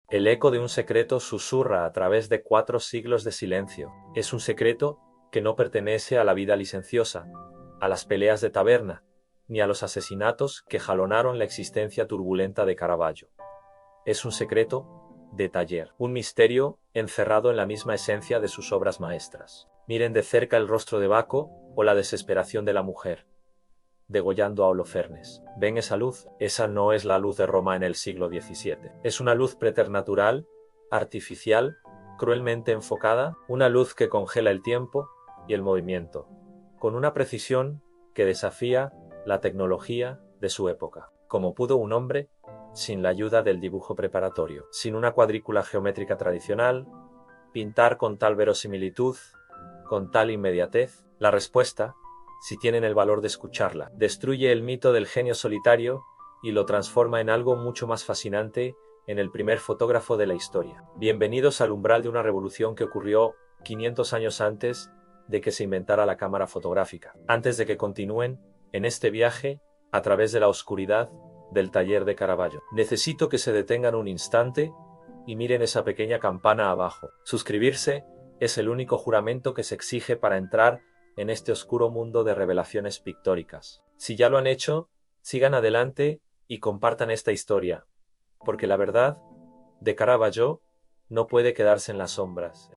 El eco de un secreto susurra a través de 4 siglos de silencio. Es un secreto que no pertenece a la vida licenciosa, a las peleas de taberna, ni a los asesinatos que jalonaron la existencia turbulenta de Caravaggio. Es un secreto de taller, un misterio encerrado en la misma esencia de sus obras maestras. Miren de cerca el rostro de Baco o la desesperación de la mujer, degollando a Holofernes. ¿Ven esa luz? Esa no es la luz de Roma en el siglo XVII. Es una luz preternatural, artificial, cruelmente enfocada, una luz que congela el tiempo y el movimiento, con una precisión que desafía la tecnología de su época. Como pudo un hombre sin la ayuda del dibujo preparatorio, sin una cuadrícula geométrica tradicional, pintar con tal verosimilitud, con tal inmediatez? La respuesta, si tienen el valor de escucharla, destruye el mito del genio solitario y lo transforma en algo mucho más fascinante, en el primer fotógrafo de la historia. Bienvenidos al umbral de una revolución que ocurrió 500 años antes de que se inventara la cámara fotográfica. Antes de que continúen en este viaje a través de la oscuridad del taller de Caravaggio, necesito que se detengan un instante y miren esa pequeña campana abajo. Suscribirse es el único juramento que se exige para entrar en este oscuro mundo de revelaciones pictóricas. Si ya lo han hecho, sigan adelante y compartan esta historia, porque la verdad de Caravaggio no puede quedarse en las sombras.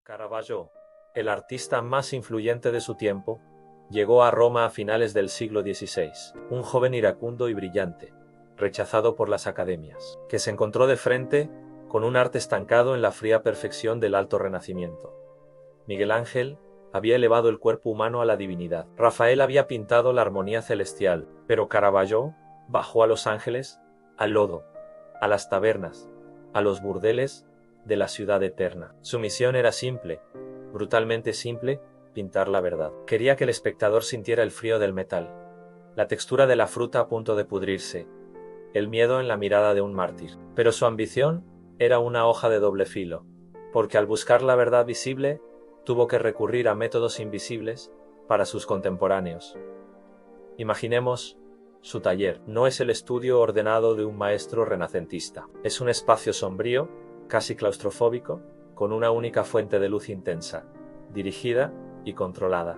Caravaggio, el artista más influyente de su tiempo, llegó a Roma a finales del siglo XVI, un joven iracundo y brillante, rechazado por las academias, que se encontró de frente con un arte estancado en la fría perfección del Alto Renacimiento. Miguel Ángel había elevado el cuerpo humano a la divinidad. Rafael había pintado la armonía celestial, pero Caravaggio bajó a los ángeles, al lodo, a las tabernas, a los burdeles de la ciudad eterna. Su misión era simple, brutalmente simple: pintar la verdad. Quería que el espectador sintiera el frío del metal, la textura de la fruta a punto de pudrirse, el miedo en la mirada de un mártir. Pero su ambición era una hoja de doble filo, porque al buscar la verdad visible, tuvo que recurrir a métodos invisibles para sus contemporáneos. Imaginemos su taller. No es el estudio ordenado de un maestro renacentista. Es un espacio sombrío, casi claustrofóbico, con una única fuente de luz intensa, dirigida y controlada.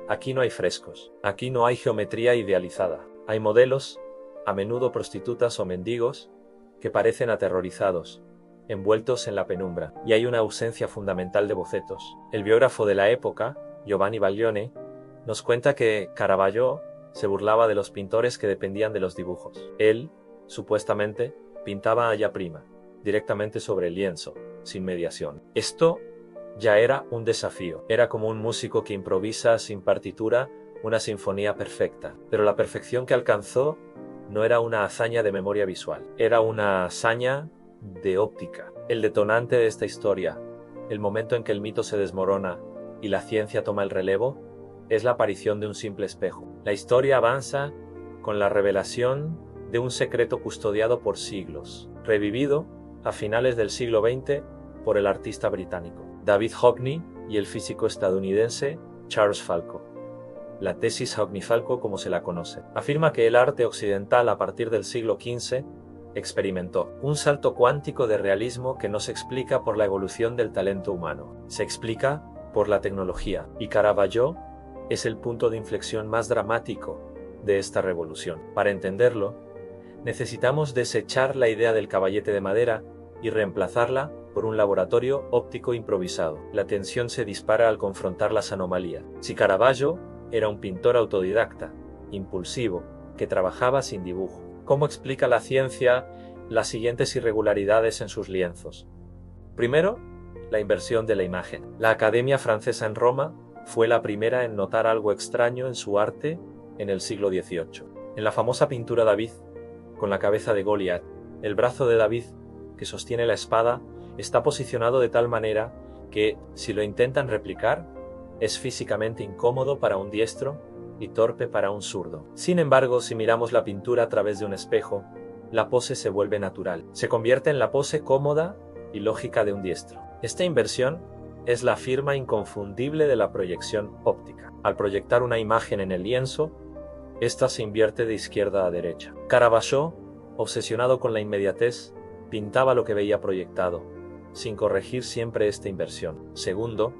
Aquí no hay frescos, aquí no hay geometría idealizada. Hay modelos, a menudo prostitutas o mendigos, que parecen aterrorizados, envueltos en la penumbra, y hay una ausencia fundamental de bocetos. El biógrafo de la época, Giovanni Baglione, nos cuenta que Caravaggio se burlaba de los pintores que dependían de los dibujos. Él, supuestamente, pintaba allá prima, directamente sobre el lienzo, sin mediación. Esto ya era un desafío. Era como un músico que improvisa sin partitura una sinfonía perfecta. Pero la perfección que alcanzó no era una hazaña de memoria visual, era una hazaña de óptica. El detonante de esta historia, el momento en que el mito se desmorona y la ciencia toma el relevo, es la aparición de un simple espejo. La historia avanza con la revelación de un secreto custodiado por siglos, revivido a finales del siglo XX por el artista británico David Hockney y el físico estadounidense Charles Falco. La tesis Hockney-Falco, como se la conoce, afirma que el arte occidental a partir del siglo XV experimentó un salto cuántico de realismo que no se explica por la evolución del talento humano, se explica por la tecnología, y Caravaggio es el punto de inflexión más dramático de esta revolución. Para entenderlo, necesitamos desechar la idea del caballete de madera y reemplazarla por un laboratorio óptico improvisado. La tensión se dispara al confrontar las anomalías. Si Caravaggio era un pintor autodidacta, impulsivo, que trabajaba sin dibujo, ¿cómo explica la ciencia las siguientes irregularidades en sus lienzos? Primero, la inversión de la imagen. La Academia Francesa en Roma fue la primera en notar algo extraño en su arte en el siglo XVIII. En la famosa pintura David, con la cabeza de Goliat, el brazo de David, que sostiene la espada está posicionado de tal manera que, si lo intentan replicar, es físicamente incómodo para un diestro y torpe para un zurdo. Sin embargo, si miramos la pintura a través de un espejo, la pose se vuelve natural. Se convierte en la pose cómoda y lógica de un diestro. Esta inversión es la firma inconfundible de la proyección óptica. Al proyectar una imagen en el lienzo, esta se invierte de izquierda a derecha. Caravaggio, obsesionado con la inmediatez, pintaba lo que veía proyectado, sin corregir siempre esta inversión. Segundo,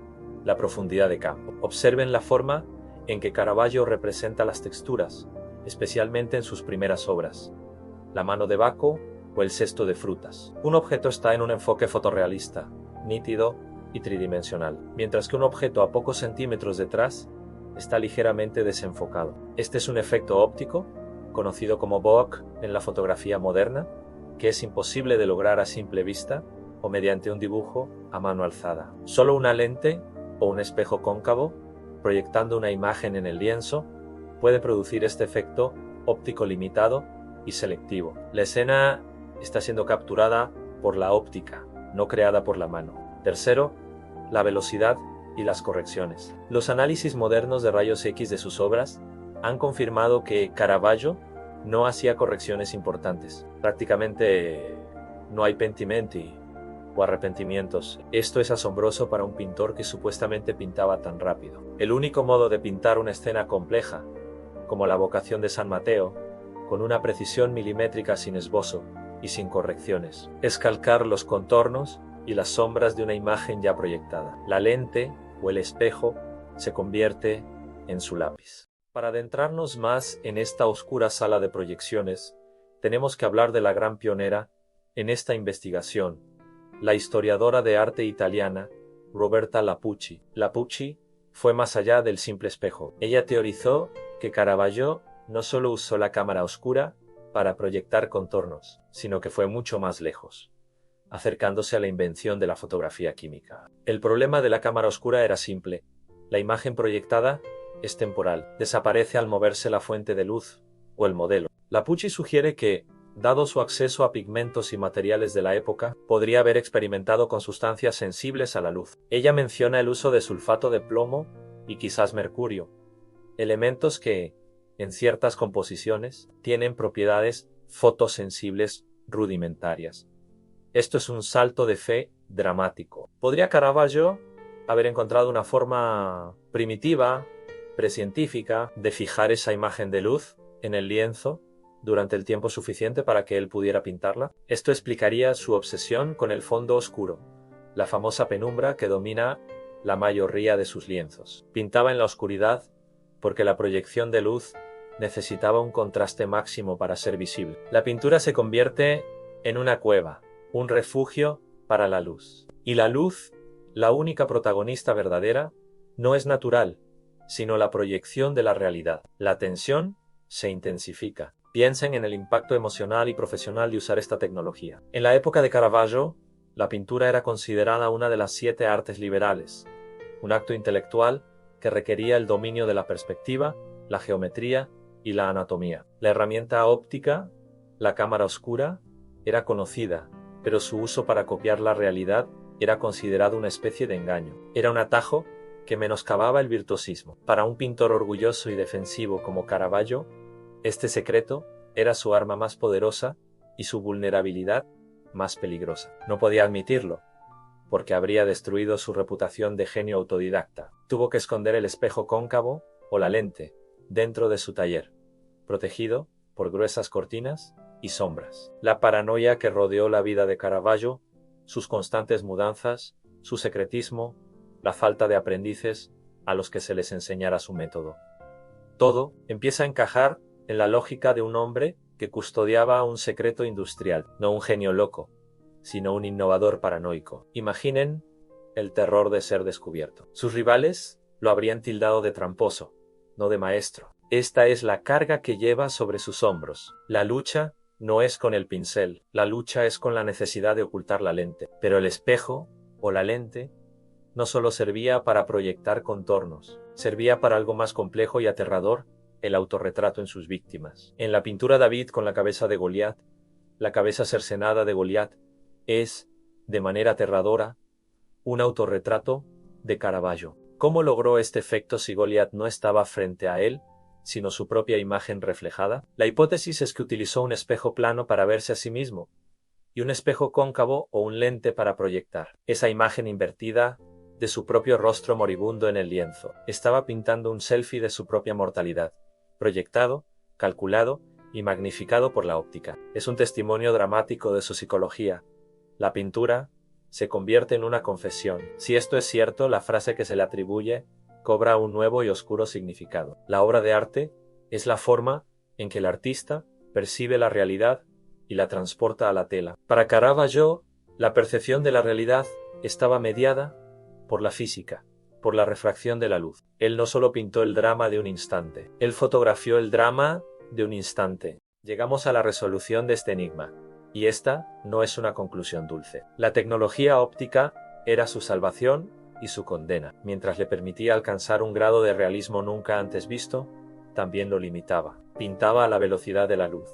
la profundidad de campo. Observen la forma en que Caravaggio representa las texturas, especialmente en sus primeras obras, la mano de Baco o el cesto de frutas. Un objeto está en un enfoque fotorrealista, nítido y tridimensional, mientras que un objeto a pocos centímetros detrás está ligeramente desenfocado. Este es un efecto óptico, conocido como bokeh en la fotografía moderna, que es imposible de lograr a simple vista o mediante un dibujo a mano alzada. Solo una lente o un espejo cóncavo, proyectando una imagen en el lienzo, puede producir este efecto óptico limitado y selectivo. La escena está siendo capturada por la óptica, no creada por la mano. Tercero, la velocidad y las correcciones. Los análisis modernos de rayos X de sus obras han confirmado que Caravaggio no hacía correcciones importantes. Prácticamente no hay pentimenti o arrepentimientos. Esto es asombroso para un pintor que supuestamente pintaba tan rápido. El único modo de pintar una escena compleja, como la vocación de San Mateo, con una precisión milimétrica sin esbozo y sin correcciones, es calcar los contornos y las sombras de una imagen ya proyectada. La lente o el espejo se convierte en su lápiz. Para adentrarnos más en esta oscura sala de proyecciones, tenemos que hablar de la gran pionera en esta investigación, la historiadora de arte italiana Roberta Lapucci. Lapucci fue más allá del simple espejo. Ella teorizó que Caravaggio no solo usó la cámara oscura para proyectar contornos, sino que fue mucho más lejos, acercándose a la invención de la fotografía química. El problema de la cámara oscura era simple. La imagen proyectada es temporal, desaparece al moverse la fuente de luz o el modelo. Lapucci sugiere que, dado su acceso a pigmentos y materiales de la época, podría haber experimentado con sustancias sensibles a la luz. Ella menciona el uso de sulfato de plomo y quizás mercurio, elementos que, en ciertas composiciones, tienen propiedades fotosensibles rudimentarias. Esto es un salto de fe dramático. ¿Podría Caravaggio haber encontrado una forma primitiva, precientífica, de fijar esa imagen de luz en el lienzo durante el tiempo suficiente para que él pudiera pintarla? Esto explicaría su obsesión con el fondo oscuro, la famosa penumbra que domina la mayoría de sus lienzos. Pintaba en la oscuridad porque la proyección de luz necesitaba un contraste máximo para ser visible. La pintura se convierte en una cueva, un refugio para la luz. Y la luz, la única protagonista verdadera, no es natural, sino la proyección de la realidad. La tensión se intensifica. Piensen en el impacto emocional y profesional de usar esta tecnología. En la época de Caravaggio, la pintura era considerada una de las 7 artes liberales, un acto intelectual que requería el dominio de la perspectiva, la geometría y la anatomía. La herramienta óptica, la cámara oscura, era conocida, pero su uso para copiar la realidad era considerado una especie de engaño. Era un atajo que menoscababa el virtuosismo. Para un pintor orgulloso y defensivo como Caravaggio, este secreto era su arma más poderosa y su vulnerabilidad más peligrosa. No podía admitirlo, porque habría destruido su reputación de genio autodidacta. Tuvo que esconder el espejo cóncavo o la lente dentro de su taller, protegido por gruesas cortinas y sombras. La paranoia que rodeó la vida de Caravaggio, sus constantes mudanzas, su secretismo, la falta de aprendices a los que se les enseñara su método. Todo empieza a encajar en la lógica de un hombre que custodiaba un secreto industrial, no un genio loco, sino un innovador paranoico. Imaginen el terror de ser descubierto. Sus rivales lo habrían tildado de tramposo, no de maestro. Esta es la carga que lleva sobre sus hombros. La lucha no es con el pincel, la lucha es con la necesidad de ocultar la lente. Pero el espejo, o la lente, no solo servía para proyectar contornos, servía para algo más complejo y aterrador, el autorretrato en sus víctimas. En la pintura David con la cabeza de Goliat, la cabeza cercenada de Goliat Es, de manera aterradora, un autorretrato de Caravaggio. ¿Cómo logró este efecto si Goliat no estaba frente a él, sino su propia imagen reflejada? La hipótesis es que utilizó un espejo plano para verse a sí mismo, y un espejo cóncavo o un lente para proyectar esa imagen invertida de su propio rostro moribundo en el lienzo. Estaba pintando un selfie de su propia mortalidad, proyectado, calculado y magnificado por la óptica. Es un testimonio dramático de su psicología. La pintura se convierte en una confesión. Si esto es cierto, la frase que se le atribuye cobra un nuevo y oscuro significado. La obra de arte es la forma en que el artista percibe la realidad y la transporta a la tela. Para Caravaggio, la percepción de la realidad estaba mediada por la física, por la refracción de la luz. Él no solo pintó el drama de un instante, él fotografió el drama de un instante. Llegamos a la resolución de este enigma, y esta no es una conclusión dulce. La tecnología óptica era su salvación y su condena. Mientras le permitía alcanzar un grado de realismo nunca antes visto, también lo limitaba. Pintaba a la velocidad de la luz.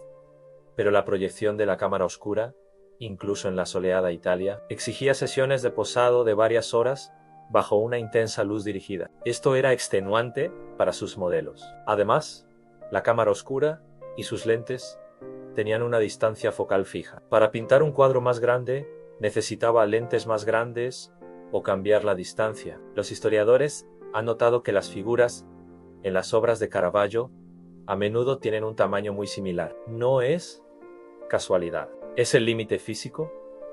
Pero la proyección de la cámara oscura, incluso en la soleada Italia, exigía sesiones de posado de varias horas bajo una intensa luz dirigida. Esto era extenuante para sus modelos. Además, la cámara oscura y sus lentes tenían una distancia focal fija. Para pintar un cuadro más grande, necesitaba lentes más grandes o cambiar la distancia. Los historiadores han notado que las figuras en las obras de Caravaggio a menudo tienen un tamaño muy similar. No es casualidad. Es el límite físico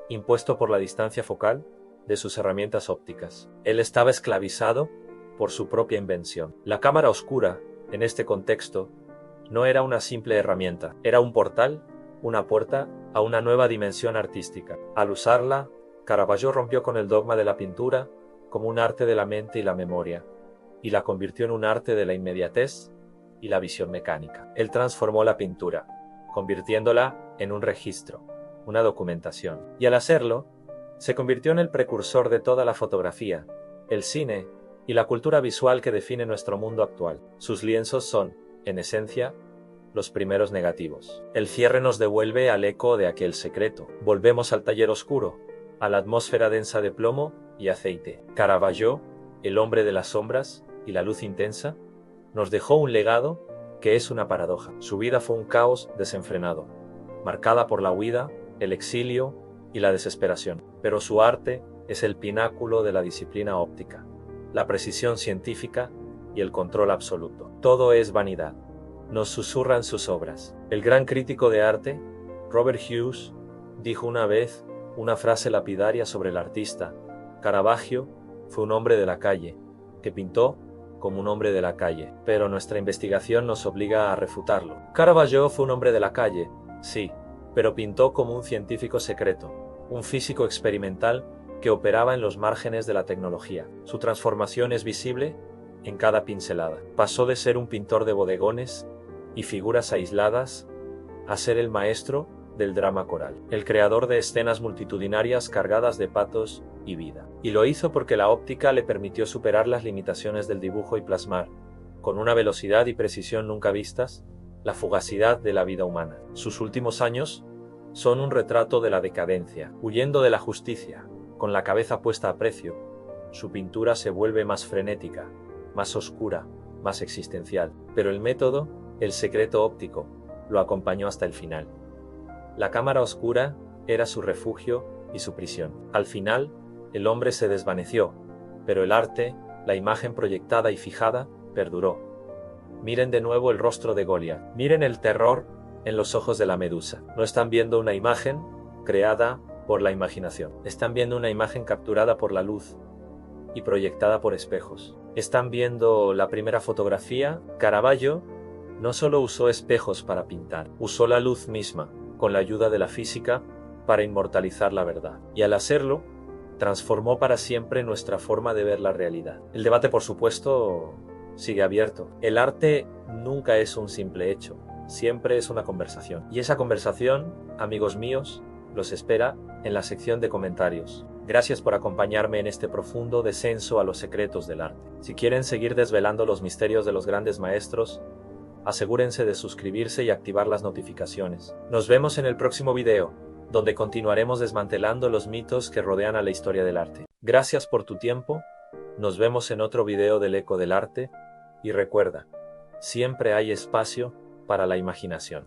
impuesto por la distancia focal de sus herramientas ópticas. Él estaba esclavizado por su propia invención. La cámara oscura, en este contexto, no era una simple herramienta, era un portal, una puerta a una nueva dimensión artística. Al usarla, Caravaggio rompió con el dogma de la pintura como un arte de la mente y la memoria, y la convirtió en un arte de la inmediatez y la visión mecánica. Él transformó la pintura, convirtiéndola en un registro, una documentación. Y al hacerlo, se convirtió en el precursor de toda la fotografía, el cine y la cultura visual que define nuestro mundo actual. Sus lienzos son, en esencia, los primeros negativos. El cierre nos devuelve al eco de aquel secreto. Volvemos al taller oscuro, a la atmósfera densa de plomo y aceite. Caravaggio, el hombre de las sombras y la luz intensa, nos dejó un legado que es una paradoja. Su vida fue un caos desenfrenado, marcada por la huida, el exilio y la desesperación. Pero su arte es el pináculo de la disciplina óptica, la precisión científica y el control absoluto. Todo es vanidad, nos susurran sus obras. El gran crítico de arte, Robert Hughes, dijo una vez una frase lapidaria sobre el artista: Caravaggio fue un hombre de la calle, que pintó como un hombre de la calle. Pero nuestra investigación nos obliga a refutarlo. Caravaggio fue un hombre de la calle, sí, pero pintó como un científico secreto, un físico experimental que operaba en los márgenes de la tecnología. Su transformación es visible en cada pincelada. Pasó de ser un pintor de bodegones y figuras aisladas a ser el maestro del drama coral, el creador de escenas multitudinarias cargadas de patos y vida. Y lo hizo porque la óptica le permitió superar las limitaciones del dibujo y plasmar, con una velocidad y precisión nunca vistas, la fugacidad de la vida humana. Sus últimos años son un retrato de la decadencia. Huyendo de la justicia, con la cabeza puesta a precio, su pintura se vuelve más frenética, más oscura, más existencial. Pero el método, el secreto óptico, lo acompañó hasta el final. La cámara oscura era su refugio y su prisión. Al final, el hombre se desvaneció, pero el arte, la imagen proyectada y fijada, perduró. Miren de nuevo el rostro de Goliat. Miren el terror en los ojos de la medusa. No están viendo una imagen creada por la imaginación. Están viendo una imagen capturada por la luz y proyectada por espejos. Están viendo la primera fotografía. Caravaggio no solo usó espejos para pintar, usó la luz misma, con la ayuda de la física, para inmortalizar la verdad. Y al hacerlo, transformó para siempre nuestra forma de ver la realidad. El debate, por supuesto, sigue abierto. El arte nunca es un simple hecho, siempre es una conversación. Y esa conversación, amigos míos, los espera en la sección de comentarios. Gracias por acompañarme en este profundo descenso a los secretos del arte. Si quieren seguir desvelando los misterios de los grandes maestros, asegúrense de suscribirse y activar las notificaciones. Nos vemos en el próximo video. donde continuaremos desmantelando los mitos que rodean a la historia del arte. Gracias por tu tiempo, nos vemos en otro video del Eco del Arte, y recuerda, siempre hay espacio para la imaginación.